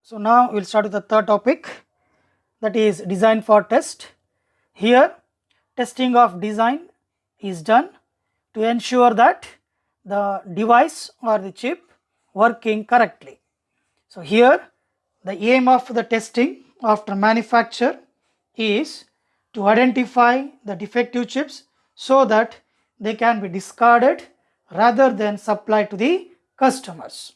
So now we will start with the third topic, that is design for test. Here testing of design is done to ensure that the device or the chip working correctly. So here the aim of the testing after manufacture is to identify the defective chips so that they can be discarded rather than supplied to the customers.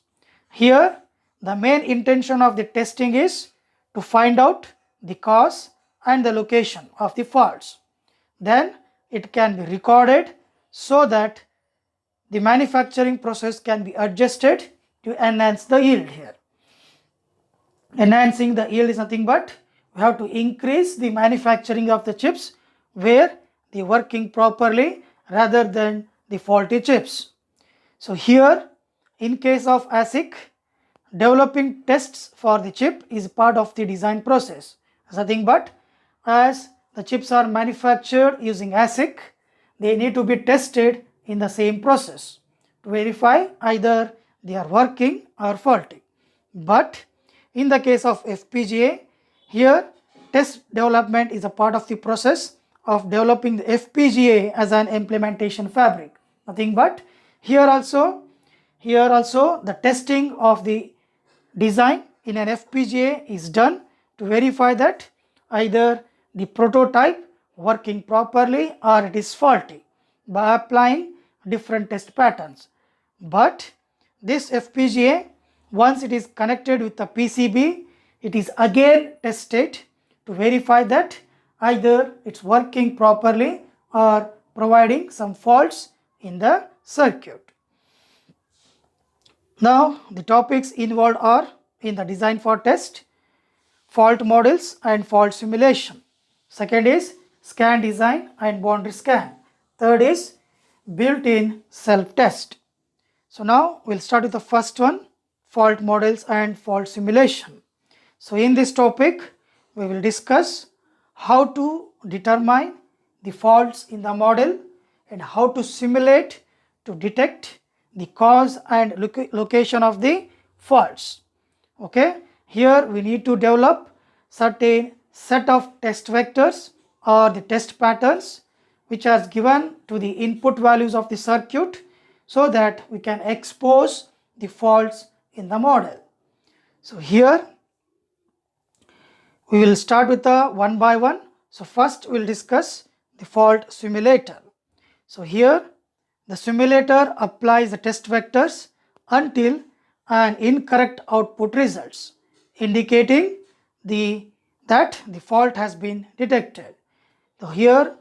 Here the main intention of the testing is to find out the cause and the location of the faults. Then it can be recorded so that the manufacturing process can be adjusted to enhance the yield here. Enhancing the yield is nothing but we have to increase the manufacturing of the chips where they are working properly rather than the faulty chips. So here in case of ASIC, developing tests for the chip is part of the design process. Nothing but as the chips are manufactured using ASIC, they need to be tested in the same process to verify either they are working or faulty. But in the case of FPGA, here test development is a part of the process of developing the FPGA as an implementation fabric. Nothing but here also the testing of the design in an FPGA is done to verify that either the prototype working properly or it is faulty by applying different test patterns. But this FPGA, once it is connected with the PCB, it is again tested to verify that either it's working properly or providing some faults in the circuit. Now the topics involved are in the design for test, fault models and fault simulation. Second is scan design and boundary scan. Third is built-in self-test. So now we'll start with the first one, fault models and fault simulation. So in this topic we will discuss how to determine the faults in the model and how to simulate to detect the cause and location of the faults. Okay, here we need to develop certain set of test vectors or the test patterns which are given to the input values of the circuit so that we can expose the faults in the model. So here we will start with the one by one. So first we will discuss the fault simulator. So here the simulator applies the test vectors until an incorrect output results, indicating that the fault has been detected. So here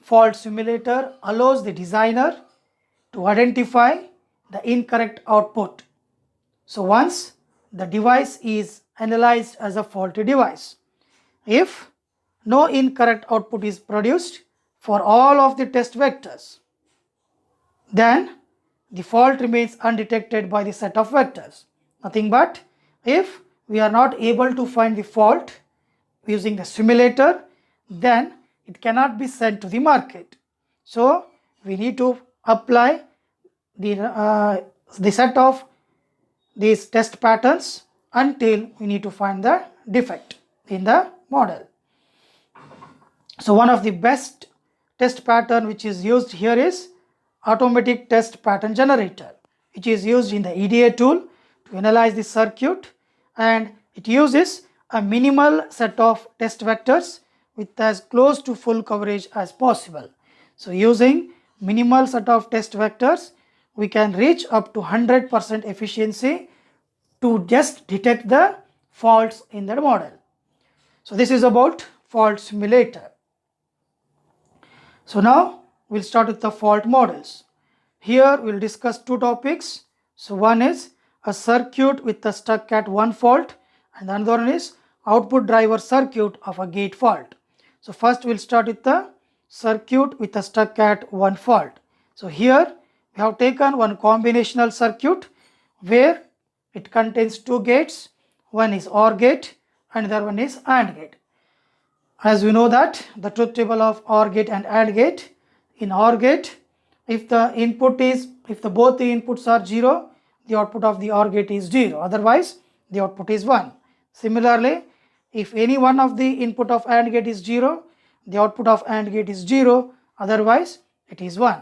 fault simulator allows the designer to identify the incorrect output. So once the device is analyzed as a faulty device, if no incorrect output is produced for all of the test vectors, then the fault remains undetected by the set of vectors. Nothing but if we are not able to find the fault using the simulator, then it cannot be sent to the market. So we need to apply the set of these test patterns until we need to find the defect in the model. So one of the best test pattern which is used here is automatic test pattern generator, which is used in the EDA tool to analyze the circuit, and it uses a minimal set of test vectors with as close to full coverage as possible. So using minimal set of test vectors, we can reach up to 100% efficiency to just detect the faults in the model. So this is about fault simulator. So now we'll start with the fault models. Here we'll discuss two topics. So one is a circuit with a stuck at one fault, and the other one is output driver circuit of a gate fault. So first we'll start with the circuit with a stuck at one fault. So here we have taken one combinational circuit where it contains two gates. One is OR gate and the other one is AND gate. As we know that the truth table of OR gate and AND gate, in OR gate, if both the inputs are 0, the output of the OR gate is 0, otherwise the output is 1. Similarly, if any one of the input of AND gate is 0, the output of AND gate is 0, otherwise it is 1.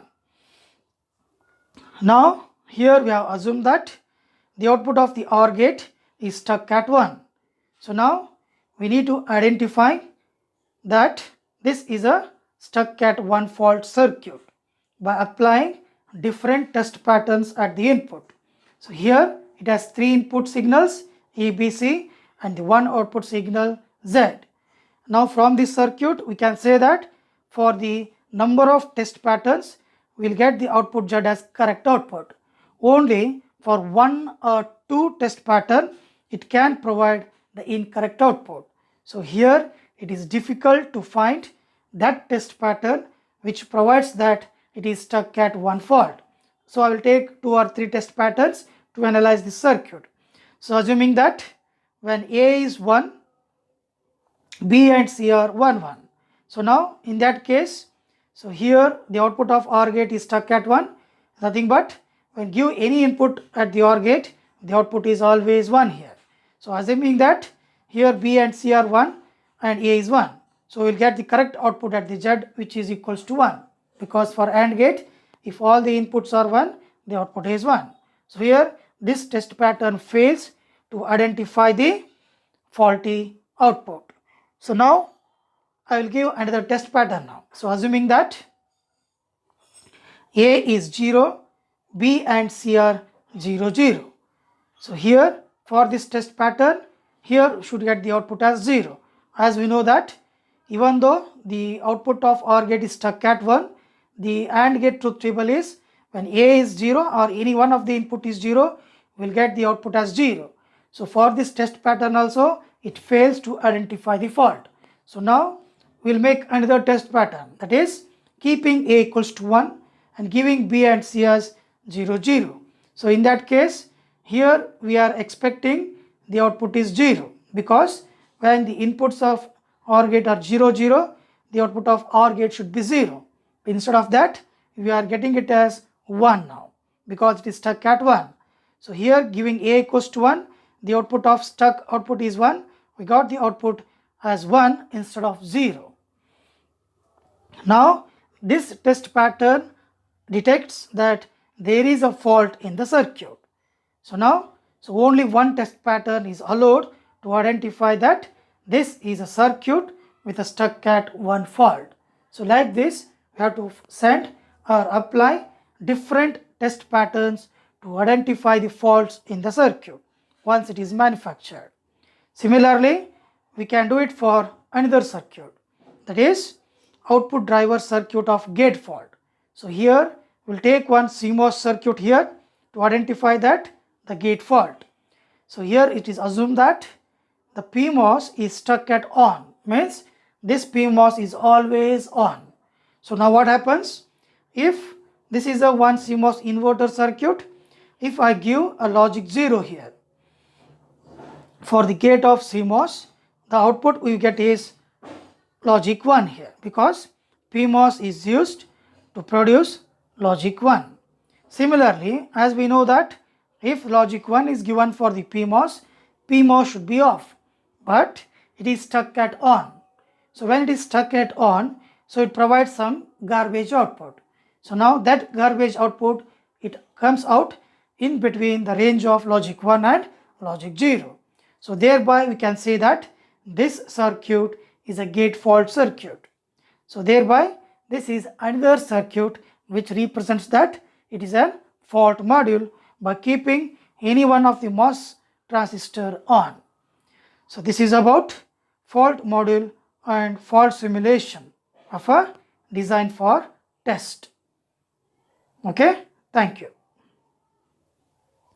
Now here we have assumed that the output of the OR gate is stuck at 1. So now we need to identify that this is a stuck at 1 fault circuit by applying different test patterns at the input. So here it has 3 input signals A, B, C and the 1 output signal Z. Now from this circuit we can say that for the number of test patterns we will get the output Z as correct output. Only for 1 or 2 test pattern it can provide the incorrect output. So here it is difficult to find that test pattern which provides that it is stuck at 1 fault. So I will take 2 or 3 test patterns to analyze this circuit. So assuming that when A is 1, B and C are 1, 1. So now in that case, so here the output of OR gate is stuck at 1, nothing but when give any input at the OR gate, the output is always 1 here. So assuming that here B and C are 1 and A is 1. So we will get the correct output at the Z which is equals to 1, because for AND gate if all the inputs are 1, the output is 1. So here this test pattern fails to identify the faulty output. So now I will give another test pattern now. So assuming that A is 0, B and C are 0, 0. So here for this test pattern, here should get the output as 0. As we know that even though the output of OR gate is stuck at 1, the AND gate truth table is when A is 0 or any one of the input is 0, we will get the output as 0. So for this test pattern also it fails to identify the fault. So now we will make another test pattern, that is keeping A equals to 1 and giving B and C as 0, 0. So in that case here we are expecting the output is 0, because when the inputs of OR gate are 0, 0, the output of OR gate should be 0. Instead of that we are getting it as 1 now, because it is stuck at 1. So here giving A equals to 1, the output of stuck output is 1, we got the output as 1 instead of 0. Now this test pattern detects that there is a fault in the circuit. So now only one test pattern is allowed to identify that this is a circuit with a stuck at 1 fault. So like this we have to send or apply different test patterns to identify the faults in the circuit once it is manufactured. Similarly, we can do it for another circuit, that is output driver circuit of gate fault. So here we will take one CMOS circuit here to identify that the gate fault. So here it is assumed that the PMOS is stuck at on, means this PMOS is always on. So now what happens? If this is a one CMOS inverter circuit, if I give a logic 0 here for the gate of CMOS, the output we get is logic 1 here, because PMOS is used to produce logic 1. Similarly, as we know that if logic 1 is given for the PMOS, PMOS should be off, but it is stuck at on. So when it is stuck at on, so it provides some garbage output. So now that garbage output, it comes out in between the range of logic 1 and logic 0. So thereby we can say that this circuit is a gate fault circuit. So thereby this is another circuit which represents that it is a fault module by keeping any one of the MOS transistor on. So this is about fault module and fault simulation of a design for test. Okay, thank you.